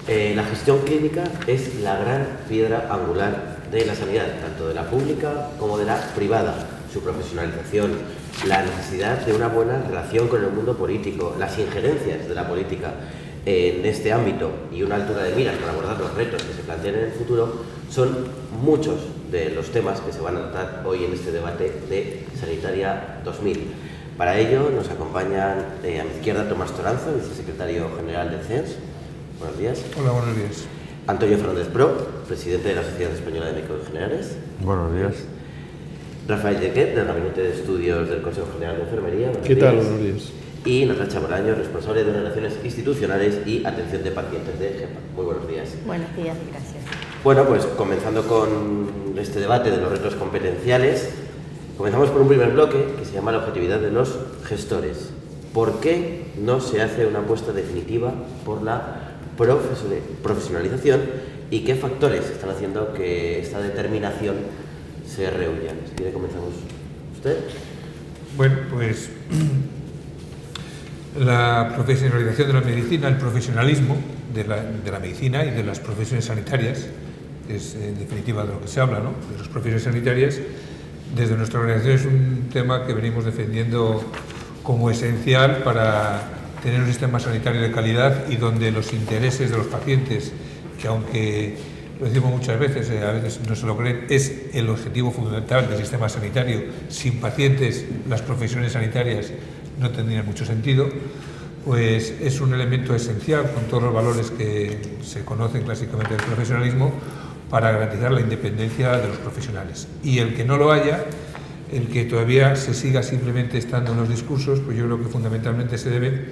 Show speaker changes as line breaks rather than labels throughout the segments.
La gestión clínica es la gran piedra angular de la sanidad, tanto de la pública como de la privada. Su profesionalización, la necesidad de una buena relación con el mundo político, las injerencias de la política en este ámbito y una altura de miras para abordar los retos que se plantean en el futuro son muchos de los temas que se van a tratar hoy en este debate de Sanitaria 2000. Para ello nos acompañan a mi izquierda Tomás Toranzo, vicesecretario general del CENS. Buenos días.
Hola, buenos días.
Antonio Fernández Pro, presidente de la Sociedad Española de Médicos Generales.
Buenos días.
Rafael Llequet, del Gabinete de Estudios del Consejo General de Enfermería.
¿Qué tal? Buenos días.
Y Natacha Bolaño, responsable de Relaciones Institucionales y Atención de Pacientes de GEPA. Muy buenos días.
Buenos días y gracias.
Bueno, pues comenzando con este debate de los retos competenciales, comenzamos por un primer bloque que se llama la objetividad de los gestores. ¿Por qué no se hace una apuesta definitiva por la profesionalización y qué factores están haciendo que esta determinación se rehuya? Si quiere, comenzamos usted.
Bueno, pues la profesionalización de la medicina, el profesionalismo de la medicina y de las profesiones sanitarias, es en definitiva de lo que se habla, ¿no? De las profesiones sanitarias, desde nuestra organización es un tema que venimos defendiendo como esencial para tener un sistema sanitario de calidad y donde los intereses de los pacientes, que aunque lo decimos muchas veces, a veces no se lo creen, es el objetivo fundamental del sistema sanitario. Sin pacientes, las profesiones sanitarias no tendrían mucho sentido, pues es un elemento esencial con todos los valores que se conocen clásicamente del profesionalismo para garantizar la independencia de los profesionales. Y el que no lo haya, el que todavía se siga simplemente estando en los discursos, pues yo creo que fundamentalmente se debe,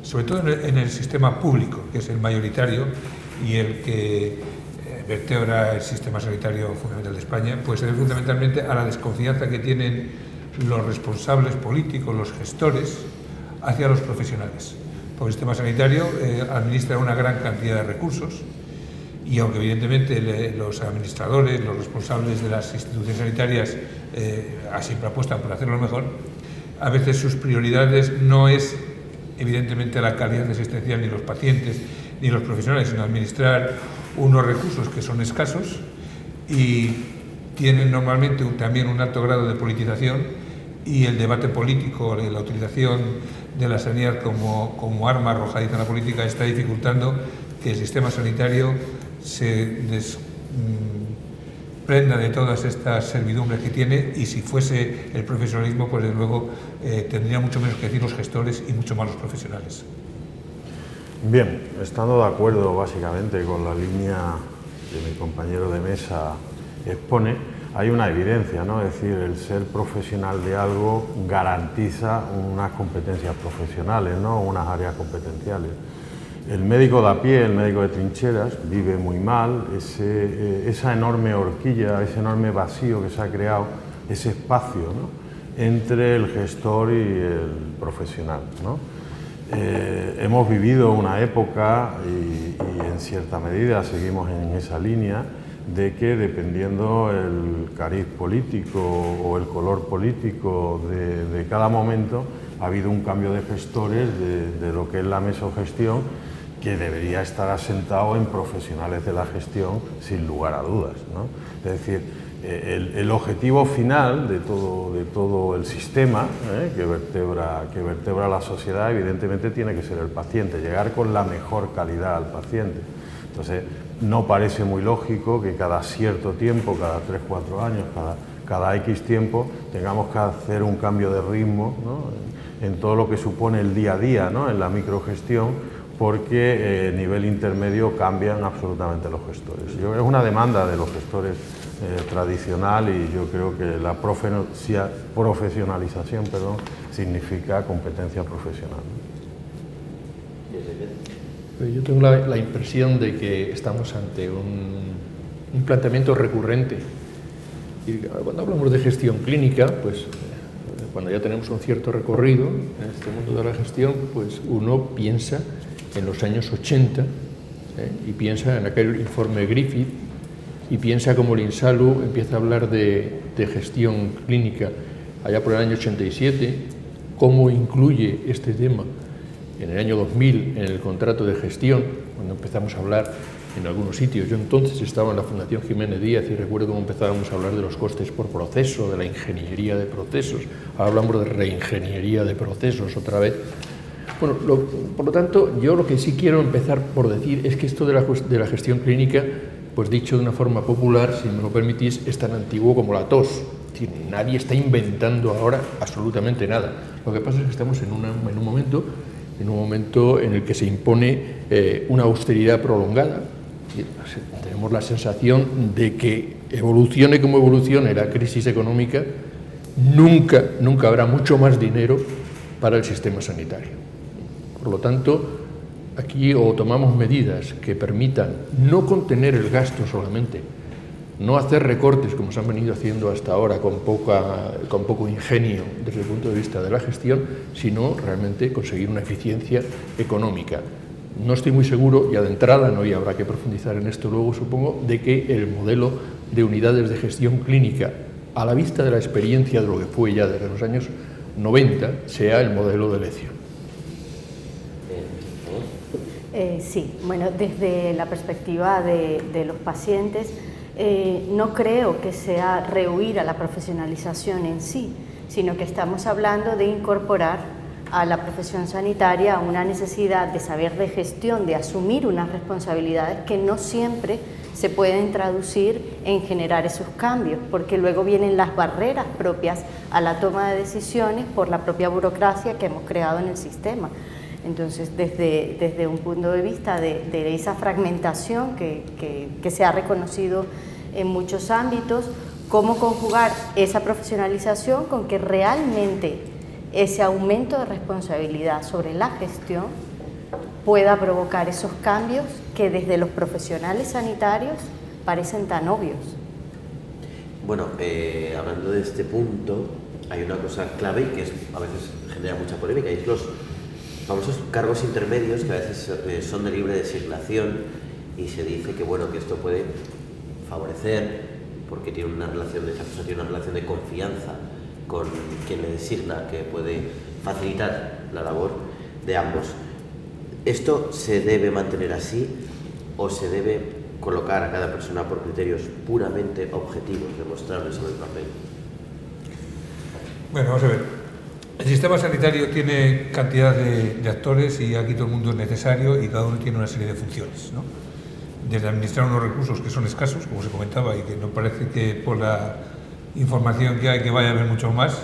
sobre todo en el sistema público, que es el mayoritario y el que vertebra el sistema sanitario fundamental de España, pues se debe fundamentalmente a la desconfianza que tienen los responsables políticos, los gestores, hacia los profesionales. Porque el sistema sanitario administra una gran cantidad de recursos y aunque evidentemente los administradores, los responsables de las instituciones sanitarias siempre apuestan por hacerlo mejor, a veces sus prioridades no es evidentemente la calidad asistencial ni los pacientes ni los profesionales, sino administrar unos recursos que son escasos y tienen normalmente también un alto grado de politización, y el debate político, la utilización de la sanidad como arma arrojadiza en la política está dificultando que el sistema sanitario se desprenda de todas estas servidumbres que tiene, y si fuese el profesionalismo, pues desde luego tendría mucho menos que decir los gestores y mucho más los profesionales.
Bien, estando de acuerdo básicamente con la línea que mi compañero de mesa expone, hay una evidencia, ¿no? Es decir, el ser profesional de algo garantiza unas competencias profesionales, ¿no? Unas áreas competenciales. El médico de a pie, el médico de trincheras, vive muy mal esa enorme horquilla, ese enorme vacío que se ha creado, ese espacio, ¿no? Entre el gestor y el profesional, ¿no? Hemos vivido una época, y en cierta medida seguimos en esa línea, de que dependiendo el cariz político o el color político de cada momento, ha habido un cambio de gestores de lo que es la mesogestión, que debería estar asentado en profesionales de la gestión sin lugar a dudas, ¿no? Es decir, el objetivo final de todo el sistema que vertebra la sociedad, evidentemente tiene que ser el paciente, llegar con la mejor calidad al paciente. Entonces, no parece muy lógico que cada cierto tiempo, cada 3-4 años, cada X tiempo, tengamos que hacer un cambio de ritmo, ¿no? en todo lo que supone el día a día, ¿no? En la microgestión, porque a nivel intermedio cambian absolutamente los gestores. Es una demanda de los gestores tradicional, y yo creo que la profesionalización, significa competencia profesional.
Yo tengo la impresión de que estamos ante un planteamiento recurrente. Y cuando hablamos de gestión clínica, pues cuando ya tenemos un cierto recorrido en este mundo de la gestión, pues uno piensa en los años 80 y piensa en aquel informe Griffith, y piensa como el INSALU empieza a hablar de gestión clínica allá por el año 87, cómo incluye este tema en el año 2000 en el contrato de gestión, cuando empezamos a hablar en algunos sitios. Yo entonces estaba en la Fundación Jiménez Díaz y recuerdo cómo empezábamos a hablar de los costes por proceso, de la ingeniería de procesos. Ahora hablamos de reingeniería de procesos otra vez. Bueno, por lo tanto, yo lo que sí quiero empezar por decir es que esto de la gestión clínica, pues dicho de una forma popular, si me lo permitís, es tan antiguo como la tos. Es decir, nadie está inventando ahora absolutamente nada. Lo que pasa es que estamos en un momento en el que se impone una austeridad prolongada. Tenemos la sensación de que evolucione como evolucione la crisis económica, nunca habrá mucho más dinero para el sistema sanitario. Por lo tanto, aquí o tomamos medidas que permitan no contener el gasto solamente, no hacer recortes como se han venido haciendo hasta ahora con poco ingenio desde el punto de vista de la gestión, sino realmente conseguir una eficiencia económica. No estoy muy seguro, ya de entrada, ¿no? Y habrá que profundizar en esto luego, supongo, de que el modelo de unidades de gestión clínica, a la vista de la experiencia de lo que fue ya desde los años 90, sea el modelo de elección.
Sí, bueno, desde la perspectiva de los pacientes, no creo que sea rehuir a la profesionalización en sí, sino que estamos hablando de incorporar a la profesión sanitaria una necesidad de saber de gestión, de asumir unas responsabilidades que no siempre se pueden traducir en generar esos cambios, porque luego vienen las barreras propias a la toma de decisiones por la propia burocracia que hemos creado en el sistema. Entonces, desde un punto de vista de esa fragmentación que se ha reconocido en muchos ámbitos, cómo conjugar esa profesionalización con que realmente ese aumento de responsabilidad sobre la gestión pueda provocar esos cambios que desde los profesionales sanitarios parecen tan obvios.
Bueno, hablando de este punto, hay una cosa clave y que a veces genera mucha polémica, y es los famosos cargos intermedios que a veces son de libre designación, y se dice que, bueno, que esto puede favorecer, porque tiene una relación de confianza con quien le designa, que puede facilitar la labor de ambos. ¿Esto se debe mantener así o se debe colocar a cada persona por criterios puramente objetivos, demostrables sobre el papel?
Bueno, vamos a ver. El sistema sanitario tiene cantidad de actores y aquí todo el mundo es necesario y cada uno tiene una serie de funciones, ¿no? Desde administrar unos recursos que son escasos, como se comentaba, y que no parece que por la información que hay que vaya a haber mucho más,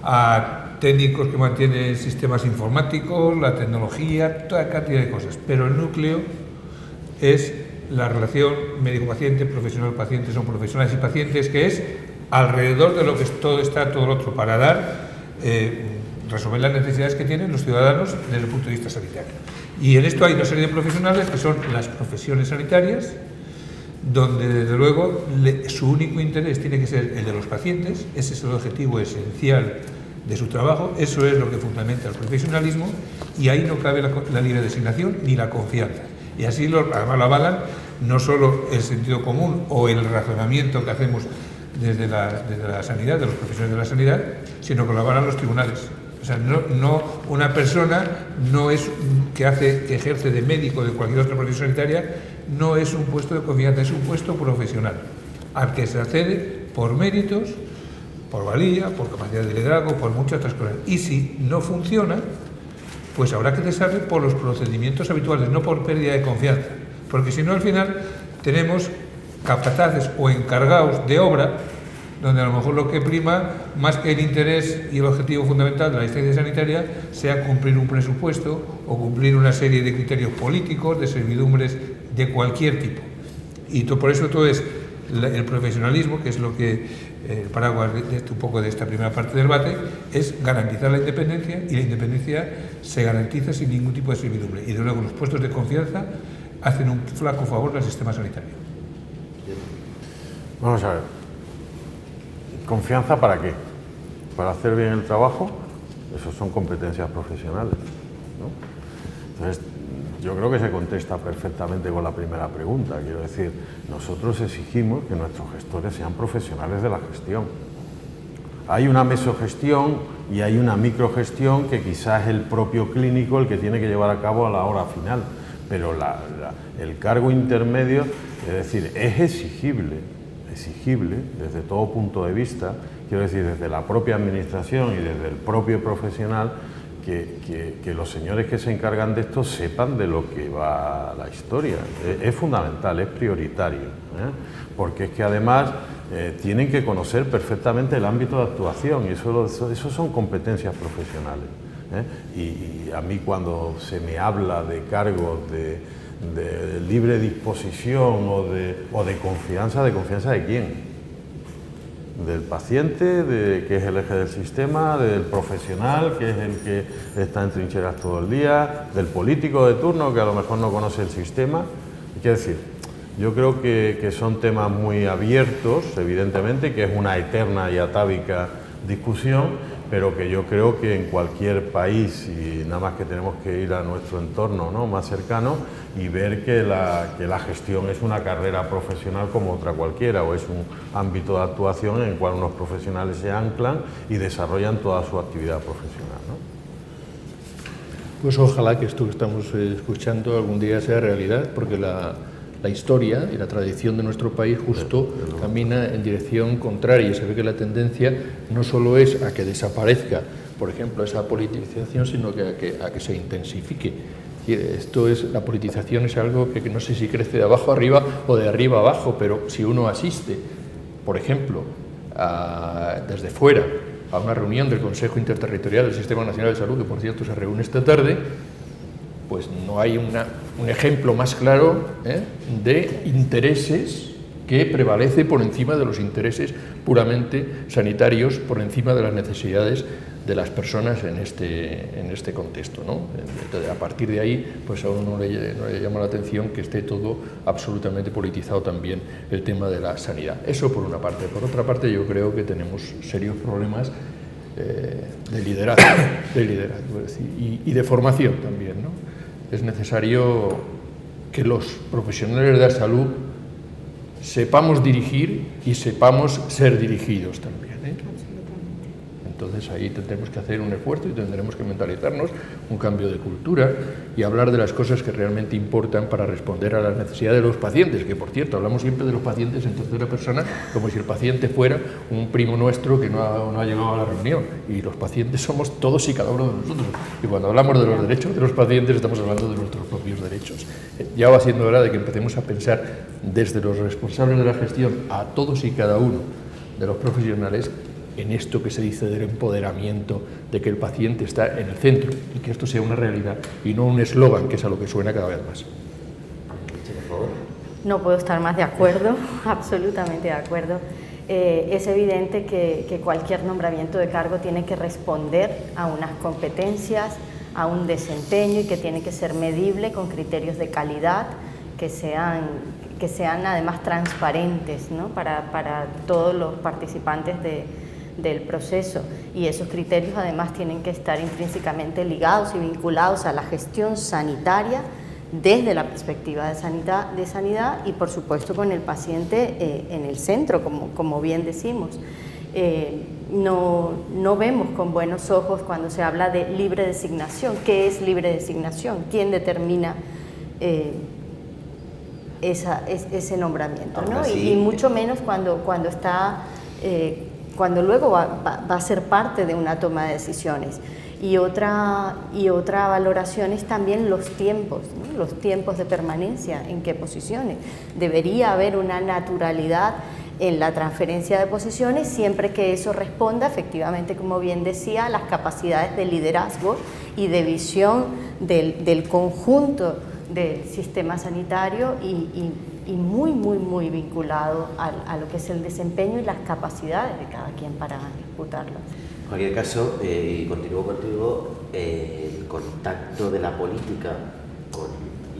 a técnicos que mantienen sistemas informáticos, la tecnología, toda cantidad de cosas. Pero el núcleo es la relación médico-paciente, profesional-paciente, son profesionales y pacientes, que es alrededor de lo que está todo lo otro, para dar resolver las necesidades que tienen los ciudadanos desde el punto de vista sanitario. Y en esto hay una serie de profesionales que son las profesiones sanitarias, donde desde luego su único interés tiene que ser el de los pacientes. Ese es el objetivo esencial de su trabajo, eso es lo que fundamenta el profesionalismo, y ahí no cabe la libre designación ni la confianza. Y así además lo avalan no solo el sentido común o el razonamiento que hacemos desde la sanidad, de los profesionales de la sanidad, sino que lo avalan los tribunales. O sea, no una persona no es que ejerce de médico de cualquier otra profesión sanitaria, no es un puesto de confianza, es un puesto profesional al que se accede por méritos, por valía, por capacidad de liderazgo, por muchas otras cosas. Y si no funciona, pues habrá que cesarle por los procedimientos habituales, no por pérdida de confianza, porque si no, al final tenemos capataces o encargados de obra, donde a lo mejor lo que prima, más que el interés y el objetivo fundamental de la asistencia sanitaria, sea cumplir un presupuesto o cumplir una serie de criterios políticos, de servidumbres de cualquier tipo. Y por eso todo es el profesionalismo, que es lo que el paraguas un poco de esta primera parte del debate, es garantizar la independencia, y la independencia se garantiza sin ningún tipo de servidumbre. Y de luego los puestos de confianza hacen un flaco favor al sistema sanitario.
Vamos a ver. ¿Confianza para qué? ¿Para hacer bien el trabajo? Eso son competencias profesionales, ¿no? Entonces, yo creo que se contesta perfectamente con la primera pregunta. Quiero decir, nosotros exigimos que nuestros gestores sean profesionales de la gestión. Hay una mesogestión y hay una microgestión que quizás es el propio clínico el que tiene que llevar a cabo a la hora final, pero el cargo intermedio, es decir, es exigible desde todo punto de vista, quiero decir, desde la propia administración y desde el propio profesional, que los señores que se encargan de esto sepan de lo que va la historia. Es fundamental, es prioritario, porque es que además tienen que conocer perfectamente el ámbito de actuación y eso son competencias profesionales. Y a mí cuando se me habla de cargos de libre disposición o de confianza, ¿de confianza de quién? Del paciente, que es el eje del sistema, del profesional, que es el que está en trincheras todo el día, del político de turno, que a lo mejor no conoce el sistema. Quiero decir, yo creo que son temas muy abiertos, evidentemente, que es una eterna y atávica discusión, pero que yo creo que en cualquier país, y nada más que tenemos que ir a nuestro entorno, ¿no?, más cercano, y ver que la gestión es una carrera profesional como otra cualquiera, o es un ámbito de actuación en el cual unos profesionales se anclan y desarrollan toda su actividad profesional, ¿no?
Pues ojalá que esto que estamos escuchando algún día sea realidad, porque la historia y la tradición de nuestro país justo camina en dirección contraria, y se ve que la tendencia no solo es a que desaparezca, por ejemplo, esa politización, sino que a que se intensifique. La politización es algo que no sé si crece de abajo arriba o de arriba abajo, pero si uno asiste, por ejemplo, desde fuera, a una reunión del Consejo Interterritorial del Sistema Nacional de Salud, que por cierto se reúne esta tarde, pues no hay un ejemplo más claro de intereses que prevalece por encima de los intereses puramente sanitarios, por encima de las necesidades de las personas en este contexto, ¿no? Entonces, a partir de ahí, pues a uno le llama la atención que esté todo absolutamente politizado también el tema de la sanidad. Eso por una parte. Por otra parte, yo creo que tenemos serios problemas de liderazgo, es decir, y de formación también, ¿no? Es necesario que los profesionales de la salud sepamos dirigir y sepamos ser dirigidos también, ¿eh? Entonces ahí tendremos que hacer un esfuerzo y tendremos que mentalizarnos, un cambio de cultura y hablar de las cosas que realmente importan para responder a las necesidades de los pacientes, que por cierto, hablamos siempre de los pacientes en tercera persona como si el paciente fuera un primo nuestro que no ha llegado a la reunión, y los pacientes somos todos y cada uno de nosotros, y cuando hablamos de los derechos de los pacientes estamos hablando de nuestros propios derechos. Ya va siendo hora de que empecemos a pensar desde los responsables de la gestión a todos y cada uno de los profesionales en esto que se dice del empoderamiento, de que el paciente está en el centro y que esto sea una realidad y no un eslogan, que es a lo que suena cada vez más.
No puedo estar más de acuerdo, absolutamente de acuerdo. Es evidente que cualquier nombramiento de cargo tiene que responder a unas competencias, a un desempeño, y que tiene que ser medible con criterios de calidad que sean además transparentes, ¿no?, para todos los participantes del proceso, y esos criterios además tienen que estar intrínsecamente ligados y vinculados a la gestión sanitaria desde la perspectiva de sanidad y por supuesto con el paciente en el centro, como bien decimos. No vemos con buenos ojos cuando se habla de libre designación. ¿Qué es libre designación? ¿Quién determina ese nombramiento, ¿no? Y mucho menos cuando luego va a ser parte de una toma de decisiones. Y otra valoración es también los tiempos, ¿no?, los tiempos de permanencia, en qué posiciones. Debería haber una naturalidad en la transferencia de posiciones, siempre que eso responda efectivamente, como bien decía, a las capacidades de liderazgo y de visión del conjunto del sistema sanitario y muy vinculado a lo que es el desempeño y las capacidades de cada quien para ejecutarlo.
En cualquier caso, y continúo contigo, el contacto de la política con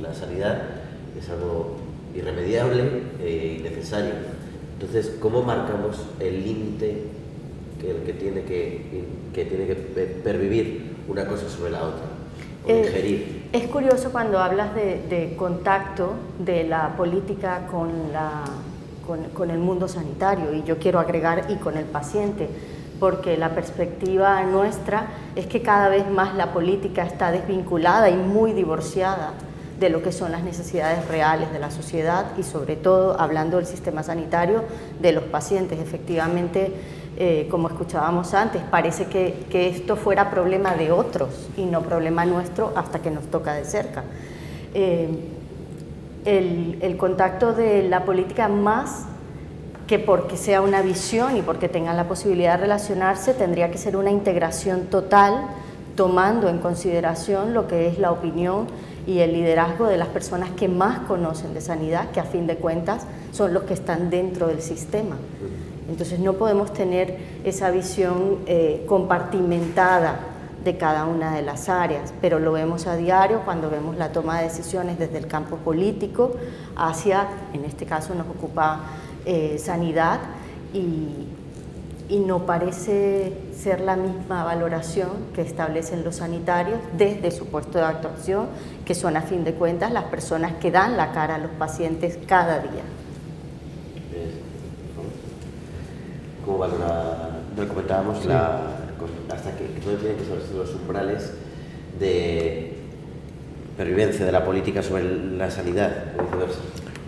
la sanidad es algo irremediable y necesario. Entonces, ¿cómo marcamos el límite que tiene que pervivir una cosa sobre la otra? O ingerir.
Es curioso cuando hablas de contacto de la política con el mundo sanitario, y yo quiero agregar y con el paciente, porque la perspectiva nuestra es que cada vez más la política está desvinculada y muy divorciada de lo que son las necesidades reales de la sociedad y sobre todo, hablando del sistema sanitario, de los pacientes. Efectivamente, como escuchábamos antes, parece que esto fuera problema de otros y no problema nuestro hasta que nos toca de cerca. El contacto de la política, más que porque sea una visión y porque tengan la posibilidad de relacionarse, tendría que ser una integración total, tomando en consideración lo que es la opinión y el liderazgo de las personas que más conocen de sanidad, que a fin de cuentas son los que están dentro del sistema. Entonces no podemos tener esa visión compartimentada de cada una de las áreas, pero lo vemos a diario cuando vemos la toma de decisiones desde el campo político hacia, en este caso nos ocupa sanidad, y no parece ser la misma valoración que establecen los sanitarios desde su puesto de actuación, que son a fin de cuentas las personas que dan la cara a los pacientes cada día.
¿Cómo valora? Lo comentábamos, sí, hasta que no tienen que ser los umbrales de pervivencia de la política sobre la sanidad o viceversa.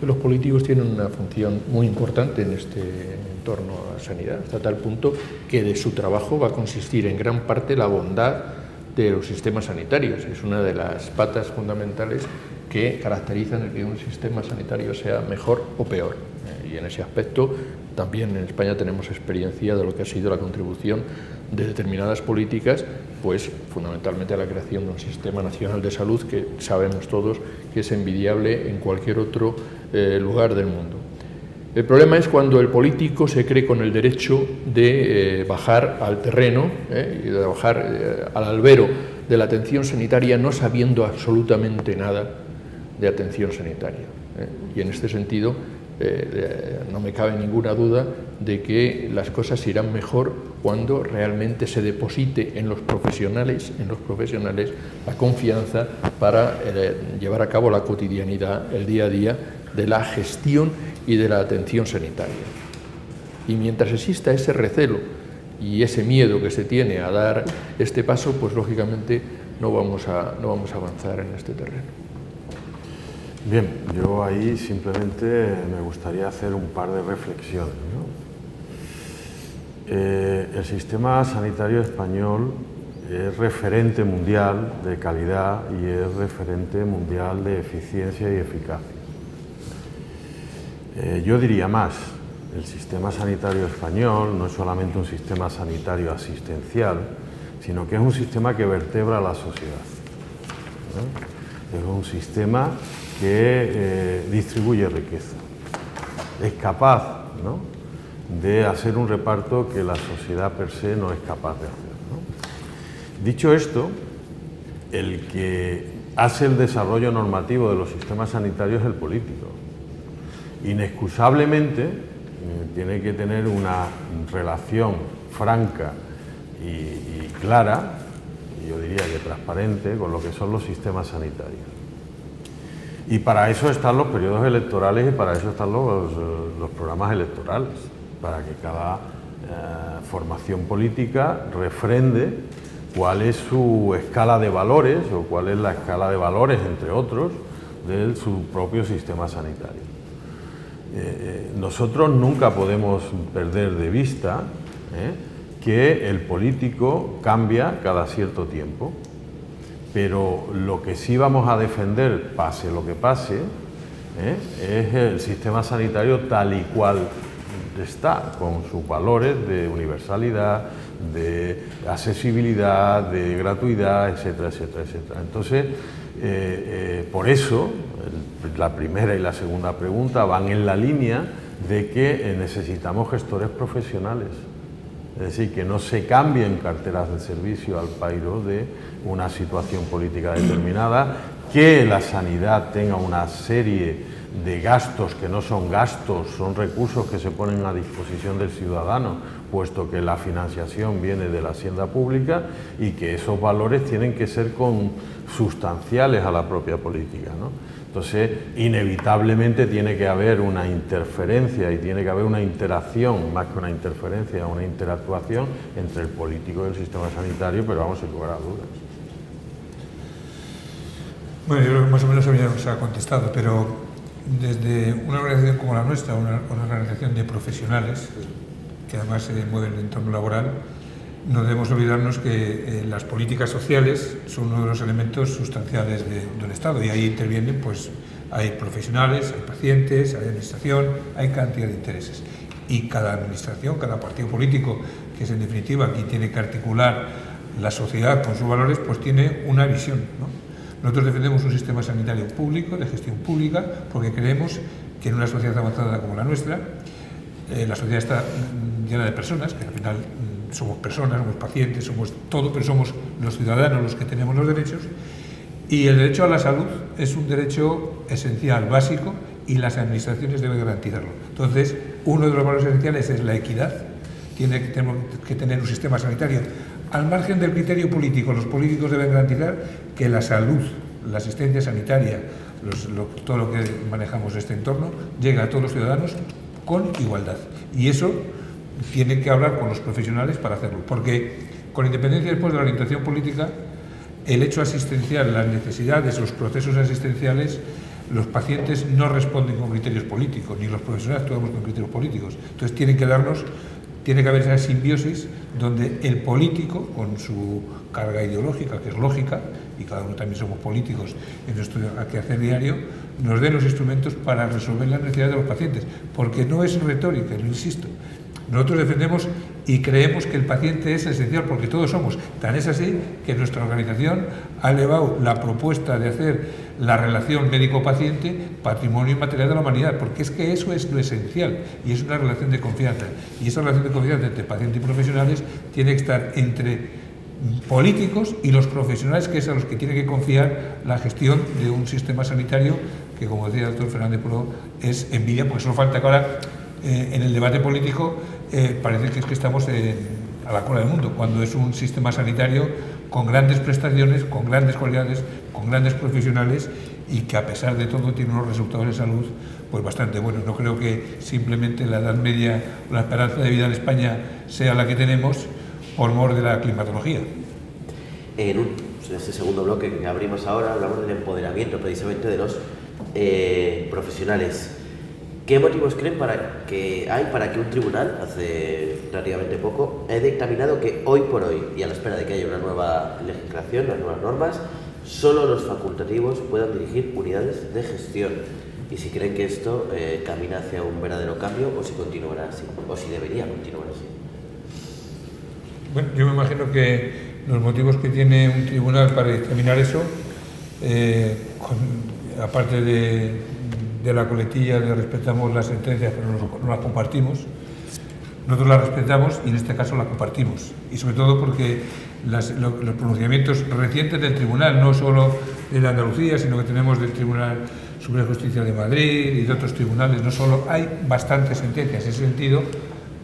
Los políticos tienen una función muy importante en este entorno a la sanidad, hasta tal punto que de su trabajo va a consistir en gran parte la bondad de los sistemas sanitarios. Es una de las patas fundamentales que caracterizan el que un sistema sanitario sea mejor o peor. Y en ese aspecto también en España tenemos experiencia de lo que ha sido la contribución de determinadas políticas, pues fundamentalmente a la creación de un sistema nacional de salud que sabemos todos que es envidiable en cualquier otro lugar del mundo. El problema es cuando el político se cree con el derecho de bajar al terreno y de bajar al albero de la atención sanitaria no sabiendo absolutamente nada de atención sanitaria. Y en este sentido no me cabe ninguna duda de que las cosas irán mejor cuando realmente se deposite en los profesionales la confianza para llevar a cabo la cotidianidad, el día a día de la gestión y de la atención sanitaria. Y mientras exista ese recelo y ese miedo que se tiene a dar este paso, pues lógicamente no vamos a avanzar en este terreno.
Bien, yo ahí simplemente me gustaría hacer un par de reflexiones, ¿no? El sistema sanitario español es referente mundial de calidad y es referente mundial de eficiencia y eficacia. Yo diría más, el sistema sanitario español no es solamente un sistema sanitario asistencial, sino que es un sistema que vertebra la sociedad, ¿no? Es un sistema que distribuye riqueza, es capaz, ¿no?, de hacer un reparto que la sociedad per se no es capaz de hacer, ¿no? Dicho esto, el que hace el desarrollo normativo de los sistemas sanitarios es el político. Inexcusablemente tiene que tener una relación franca y clara, y yo diría que transparente, con lo que son los sistemas sanitarios. Y para eso están los periodos electorales y para eso están los programas electorales, para que cada formación política refrende cuál es su escala de valores o cuál es la escala de valores, entre otros, de su propio sistema sanitario. Nosotros nunca podemos perder de vista que el político cambia cada cierto tiempo, pero lo que sí vamos a defender, pase lo que pase, es el sistema sanitario tal y cual está, con sus valores de universalidad, de accesibilidad, de gratuidad, etcétera, etcétera, etcétera. Entonces, por eso, la primera y la segunda pregunta van en la línea de que necesitamos gestores profesionales. Es decir, que no se cambien carteras de servicio al pairo de una situación política determinada, que la sanidad tenga una serie de gastos que no son gastos, son recursos que se ponen a disposición del ciudadano, puesto que la financiación viene de la hacienda pública, y que esos valores tienen que ser consustanciales a la propia política, ¿no? Entonces, inevitablemente tiene que haber una interferencia y tiene que haber una interacción, más que una interferencia, una interactuación entre el político y el sistema sanitario, pero vamos, sin lugar a dudas.
Bueno, yo creo que más o menos se ha contestado, pero desde una organización como la nuestra, una organización de profesionales, que además se mueve en el entorno laboral, no debemos olvidarnos que las políticas sociales son uno de los elementos sustanciales de un Estado, y ahí intervienen, pues, hay profesionales, hay pacientes, hay administración, hay cantidad de intereses. Y cada administración, cada partido político, que es en definitiva quien tiene que articular la sociedad con sus valores, pues tiene una visión, ¿no? Nosotros defendemos un sistema sanitario público, de gestión pública, porque creemos que en una sociedad avanzada como la nuestra, la sociedad está llena de personas, que al final somos personas, somos pacientes, somos todo, pero somos los ciudadanos los que tenemos los derechos, y el derecho a la salud es un derecho esencial, básico, y las administraciones deben garantizarlo. Entonces, uno de los valores esenciales es la equidad. Tenemos que tener un sistema sanitario. Al margen del criterio político, los políticos deben garantizar que la salud, la asistencia sanitaria, todo lo que manejamos en este entorno, llega a todos los ciudadanos con igualdad. Y eso tienen que hablar con los profesionales para hacerlo, porque con independencia después de la orientación política, el hecho asistencial, las necesidades, los procesos asistenciales, los pacientes no responden con criterios políticos, ni los profesionales actuamos con criterios políticos. Entonces tiene que haber esa simbiosis donde el político, con su carga ideológica, que es lógica, y cada uno también somos políticos en nuestro quehacer diario, nos dé los instrumentos para resolver las necesidades de los pacientes, porque no es retórica, lo insisto. Nosotros defendemos y creemos que el paciente es esencial, porque todos somos. Tan es así que nuestra organización ha elevado la propuesta de hacer la relación médico-paciente patrimonio inmaterial de la humanidad, porque es que eso es lo esencial y es una relación de confianza. Y esa relación de confianza entre paciente y profesionales tiene que estar entre políticos y los profesionales, que es a los que tiene que confiar la gestión de un sistema sanitario que, como decía el doctor Fernández Pro, es envidia, porque solo falta que ahora en el debate político parece que estamos a la cola del mundo, cuando es un sistema sanitario con grandes prestaciones, con grandes cualidades, con grandes profesionales, y que a pesar de todo tiene unos resultados de salud pues bastante buenos. No creo que simplemente la edad media o la esperanza de vida en España sea la que tenemos por mor de la climatología.
En este segundo bloque que abrimos ahora hablamos del empoderamiento precisamente de los profesionales. ¿Qué motivos creen para que un tribunal, hace relativamente poco, haya dictaminado que hoy por hoy, y a la espera de que haya una nueva legislación, unas nuevas normas, solo los facultativos puedan dirigir unidades de gestión? Y si creen que esto camina hacia un verdadero cambio, o si continuará así, o si debería continuar así.
Bueno, yo me imagino que los motivos que tiene un tribunal para dictaminar eso, aparte de la coletilla de respetamos las sentencias pero no las compartimos, nosotros las respetamos y en este caso las compartimos, y sobre todo porque los pronunciamientos recientes del tribunal, no solo de la Andalucía, sino que tenemos del Tribunal Superior de Justicia de Madrid y de otros tribunales, no solo, hay bastantes sentencias. En ese sentido,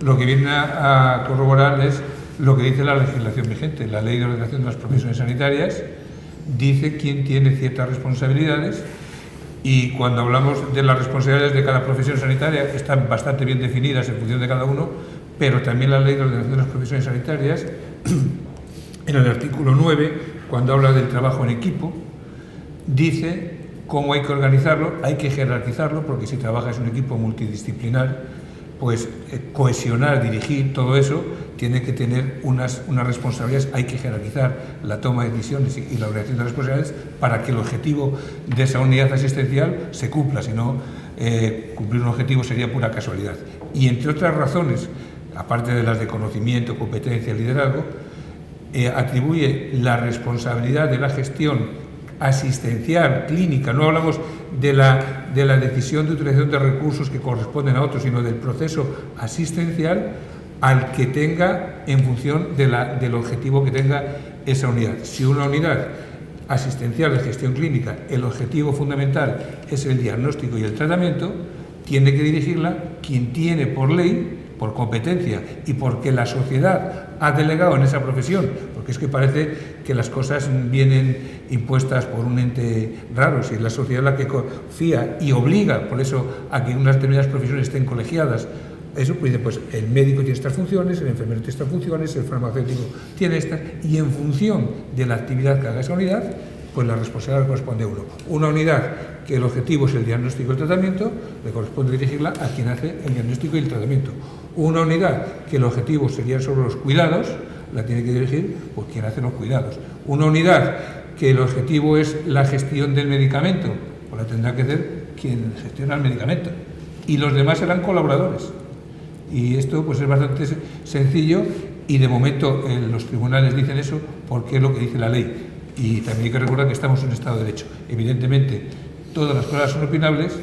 lo que viene a corroborar es lo que dice la legislación vigente. La Ley de Ordenación de las Profesiones Sanitarias dice quién tiene ciertas responsabilidades, y cuando hablamos de las responsabilidades de cada profesión sanitaria están bastante bien definidas en función de cada uno, pero también la Ley de Ordenación de las Profesiones Sanitarias, en el artículo 9, cuando habla del trabajo en equipo, dice cómo hay que organizarlo, hay que jerarquizarlo, porque si trabajas en un equipo multidisciplinar, pues cohesionar, dirigir, todo eso tiene que tener unas responsabilidades, hay que jerarquizar la toma de decisiones y la organización de responsabilidades para que el objetivo de esa unidad asistencial se cumpla, si no, cumplir un objetivo sería pura casualidad. Y entre otras razones, aparte de las de conocimiento, competencia, liderazgo, atribuye la responsabilidad de la gestión asistencial, clínica, no hablamos de la decisión de utilización de recursos que corresponden a otros, sino del proceso asistencial al que tenga en función del objetivo que tenga esa unidad. Si una unidad asistencial de gestión clínica, el objetivo fundamental es el diagnóstico y el tratamiento, tiene que dirigirla quien tiene por ley, por competencia y porque la sociedad ha delegado en esa profesión, porque es que parece que las cosas vienen impuestas por un ente raro, si es la sociedad la que confía y obliga, por eso, a que unas determinadas profesiones estén colegiadas. Eso pues, el médico tiene estas funciones, el enfermero tiene estas funciones, el farmacéutico tiene estas, y en función de la actividad que haga esa unidad, pues la responsabilidad corresponde a uno. Una unidad que el objetivo es el diagnóstico y el tratamiento, le corresponde dirigirla a quien hace el diagnóstico y el tratamiento. Una unidad que el objetivo sería sobre los cuidados, la tiene que dirigir pues quien hace los cuidados. Una unidad que el objetivo es la gestión del medicamento, pues la tendrá que hacer quien gestiona el medicamento. Y los demás serán colaboradores. Y esto pues es bastante sencillo y de momento los tribunales dicen eso porque es lo que dice la ley. Y también hay que recordar que estamos en un Estado de Derecho. Evidentemente, todas las cosas son opinables,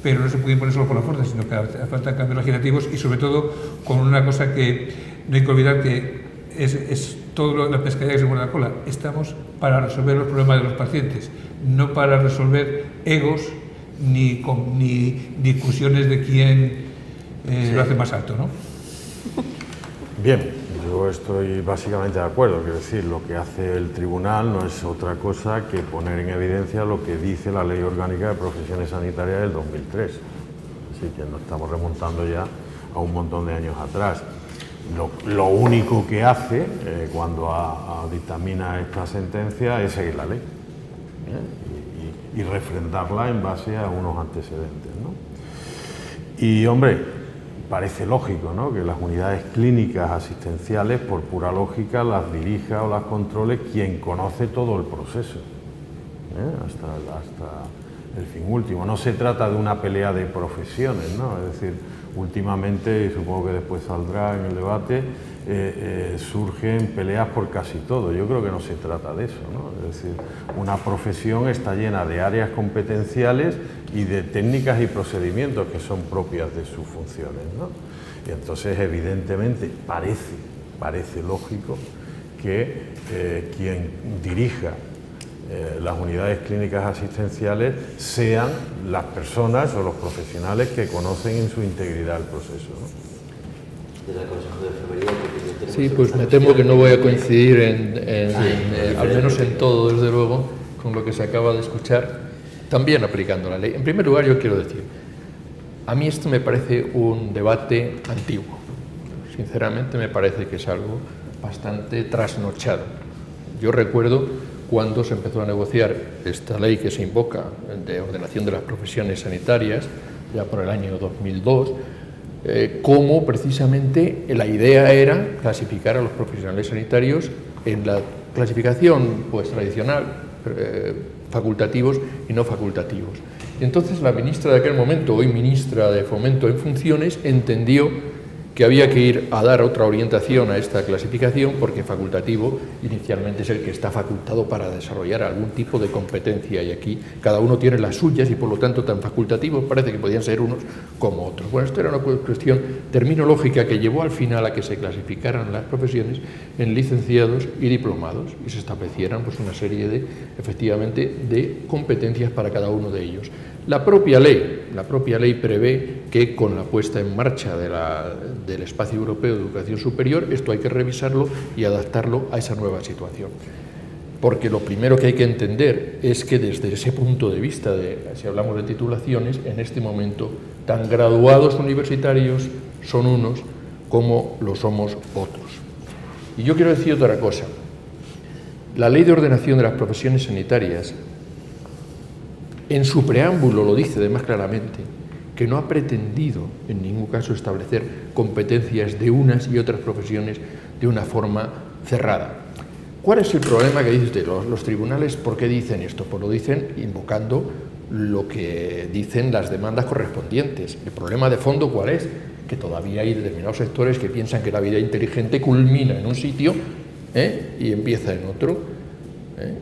pero no se puede imponer solo por la fuerza, sino que hace falta cambios legislativos y sobre todo con una cosa que no hay que olvidar que es todo la pescadilla que se muerde la cola. Estamos para resolver los problemas de los pacientes, no para resolver egos ni discusiones de quién lo hace más alto, ¿no?
Bien, yo estoy básicamente de acuerdo. Quiero decir, lo que hace el tribunal no es otra cosa que poner en evidencia lo que dice la Ley Orgánica de Profesiones Sanitarias del 2003. Así que nos estamos remontando ya a un montón de años atrás. Lo único que hace cuando dictamina esta sentencia es seguir la ley y refrendarla en base a unos antecedentes, ¿no? Y, hombre, parece lógico, ¿no?, que las unidades clínicas asistenciales, por pura lógica, las dirija o las controle quien conoce todo el proceso, hasta el fin último. No se trata de una pelea de profesiones, ¿no? Es decir, últimamente, y supongo que después saldrá en el debate, surgen peleas por casi todo. Yo creo que no se trata de eso, ¿no? Es decir, una profesión está llena de áreas competenciales y de técnicas y procedimientos que son propias de sus funciones, ¿no? Y entonces, evidentemente, parece lógico que quien dirija las unidades clínicas asistenciales sean las personas o los profesionales que conocen en su integridad el proceso, ¿no?
Desde el Consejo de Enfermería, que
sí, pues me temo que no voy a coincidir al menos en todo, desde luego, con lo que se acaba de escuchar, también aplicando la ley. En primer lugar, yo quiero decir, a mí esto me parece un debate antiguo. Sinceramente, me parece que es algo bastante trasnochado. Yo recuerdo cuando se empezó a negociar esta ley que se invoca de ordenación de las profesiones sanitarias, ya por el año 2002, cómo precisamente la idea era clasificar a los profesionales sanitarios en la clasificación pues tradicional, facultativos y no facultativos. Y entonces la ministra de aquel momento, hoy ministra de Fomento en funciones, entendió que había que ir a dar otra orientación a esta clasificación porque facultativo inicialmente es el que está facultado para desarrollar algún tipo de competencia y aquí cada uno tiene las suyas y por lo tanto tan facultativos parece que podían ser unos como otros. Bueno, esto era una cuestión terminológica que llevó al final a que se clasificaran las profesiones en licenciados y diplomados y se establecieran pues una serie de, efectivamente, de competencias para cada uno de ellos. La propia ley prevé que con la puesta en marcha del Espacio Europeo de Educación Superior esto hay que revisarlo y adaptarlo a esa nueva situación. Porque lo primero que hay que entender es que desde ese punto de vista, si hablamos de titulaciones, en este momento tan graduados universitarios son unos como lo somos otros. Y yo quiero decir otra cosa. La Ley de Ordenación de las Profesiones Sanitarias, en su preámbulo lo dice además claramente, que no ha pretendido en ningún caso establecer competencias de unas y otras profesiones de una forma cerrada. ¿Cuál es el problema que dice usted? Los tribunales, ¿por qué dicen esto? Pues lo dicen invocando lo que dicen las demandas correspondientes. ¿El problema de fondo cuál es? Que todavía hay determinados sectores que piensan que la vida inteligente culmina en un sitio y empieza en otro.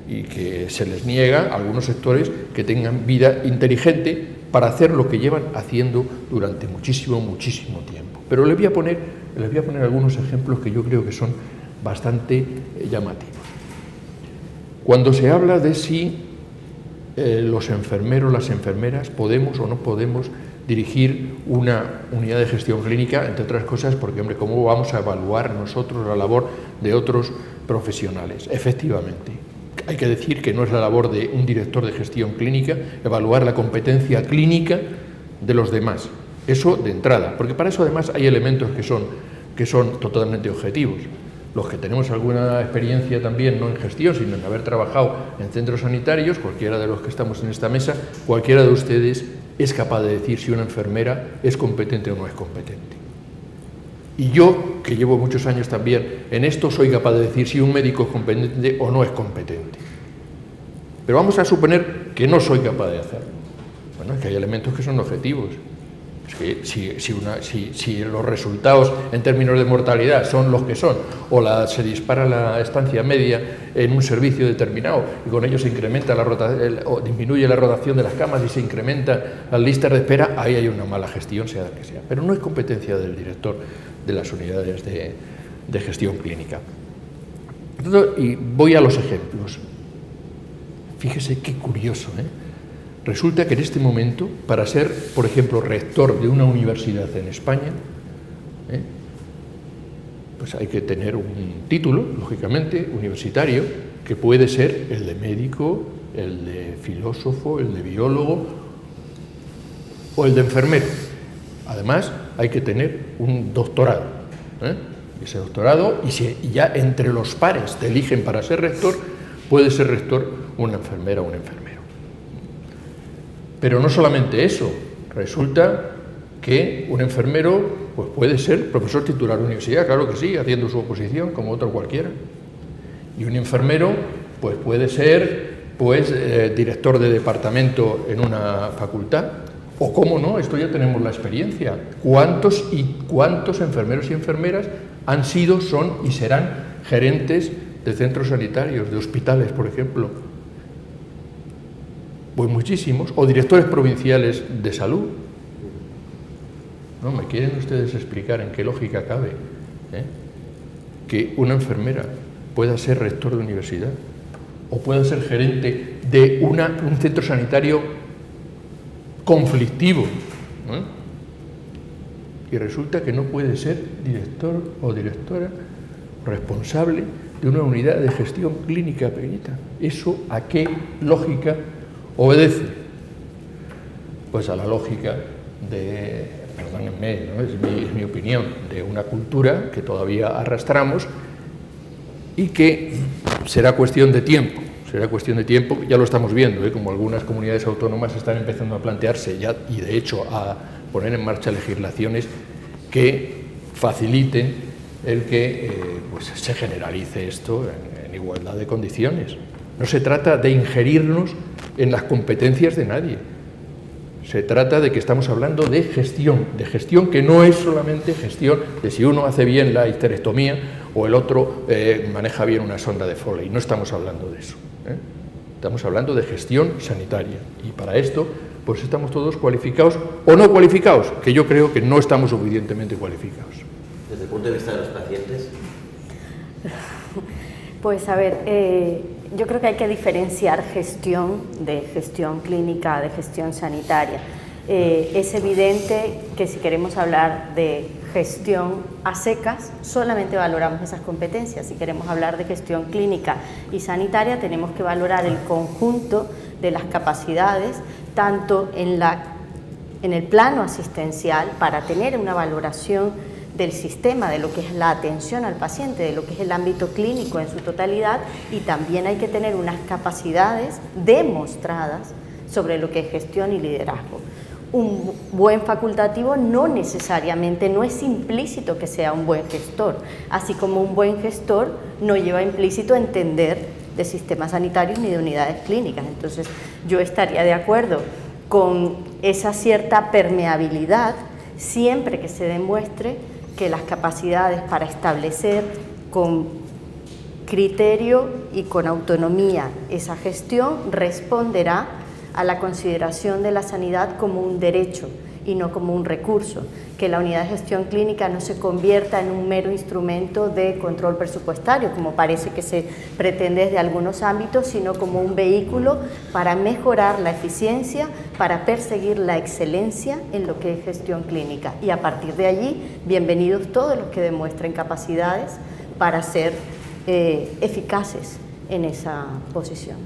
Y que se les niega a algunos sectores que tengan vida inteligente para hacer lo que llevan haciendo durante muchísimo tiempo. Pero les voy a poner algunos ejemplos que yo creo que son bastante llamativos. Cuando se habla de si los enfermeros, las enfermeras, podemos o no podemos dirigir una unidad de gestión clínica, entre otras cosas, porque, hombre, ¿cómo vamos a evaluar nosotros la labor de otros profesionales? Efectivamente, hay que decir que no es la labor de un director de gestión clínica evaluar la competencia clínica de los demás. Eso de entrada, porque para eso además hay elementos que son totalmente objetivos. Los que tenemos alguna experiencia también, no en gestión, sino en haber trabajado en centros sanitarios, cualquiera de los que estamos en esta mesa, cualquiera de ustedes es capaz de decir si una enfermera es competente o no es competente. Y yo, que llevo muchos años también en esto, soy capaz de decir si un médico es competente o no es competente. Pero vamos a suponer que no soy capaz de hacerlo. Bueno, es que hay elementos que son objetivos. Es que si los resultados en términos de mortalidad son los que son, o se dispara la estancia media en un servicio determinado y con ello se incrementa o disminuye la rotación de las camas y se incrementa las listas de espera, ahí hay una mala gestión, sea la que sea. Pero no es competencia del director de las unidades de gestión clínica. Y voy a los ejemplos. Fíjese qué curioso, ¿eh? Resulta que en este momento, para ser, por ejemplo, rector de una universidad en España, pues hay que tener un título, lógicamente, universitario, que puede ser el de médico, el de filósofo, el de biólogo o el de enfermero. Además, hay que tener un doctorado. Ese doctorado, y ya entre los pares te eligen para ser rector, puede ser rector una enfermera o un enfermero. Pero no solamente eso, resulta que un enfermero pues puede ser profesor titular de universidad, claro que sí, haciendo su oposición como otro cualquiera. Y un enfermero pues puede ser director de departamento en una facultad. O cómo no, esto ya tenemos la experiencia. ¿Cuántos enfermeros y enfermeras han sido, son y serán gerentes de centros sanitarios, de hospitales, por ejemplo? Pues muchísimos, o directores provinciales de salud. ¿No me quieren ustedes explicar en qué lógica cabe que una enfermera pueda ser rector de universidad o pueda ser gerente de un centro sanitario conflictivo? Y resulta que no puede ser director o directora responsable de una unidad de gestión clínica pequeñita. ¿Eso a qué lógica obedece? Pues a la lógica de, perdónenme, ¿no? es mi opinión, de una cultura que todavía arrastramos y que será cuestión de tiempo, ya lo estamos viendo, como algunas comunidades autónomas están empezando a plantearse ya, y de hecho a poner en marcha legislaciones que faciliten el que pues se generalice esto en igualdad de condiciones. No se trata de ingerirnos en las competencias de nadie. Se trata de que estamos hablando de gestión que no es solamente gestión de si uno hace bien la histerectomía o el otro maneja bien una sonda de Foley. No estamos hablando de eso. Estamos hablando de gestión sanitaria. Y para esto, pues estamos todos cualificados o no cualificados, que yo creo que no estamos suficientemente cualificados.
Desde el punto de vista de los pacientes.
Pues a ver, yo creo que hay que diferenciar gestión de gestión clínica, de gestión sanitaria. Es evidente que si queremos hablar de gestión a secas, solamente valoramos esas competencias. Si queremos hablar de gestión clínica y sanitaria, tenemos que valorar el conjunto de las capacidades, tanto en el plano asistencial, para tener una valoración del sistema, de lo que es la atención al paciente, de lo que es el ámbito clínico en su totalidad, y también hay que tener unas capacidades demostradas sobre lo que es gestión y liderazgo. Un buen facultativo no necesariamente, no es implícito que sea un buen gestor, así como un buen gestor no lleva implícito entender de sistemas sanitarios ni de unidades clínicas. Entonces yo estaría de acuerdo con esa cierta permeabilidad siempre que se demuestre que las capacidades para establecer con criterio y con autonomía esa gestión responderá a la consideración de la sanidad como un derecho y no como un recurso, que la unidad de gestión clínica no se convierta en un mero instrumento de control presupuestario, como parece que se pretende desde algunos ámbitos, sino como un vehículo para mejorar la eficiencia, para perseguir la excelencia en lo que es gestión clínica. Y a partir de allí, bienvenidos todos los que demuestren capacidades para ser eficaces en esa posición.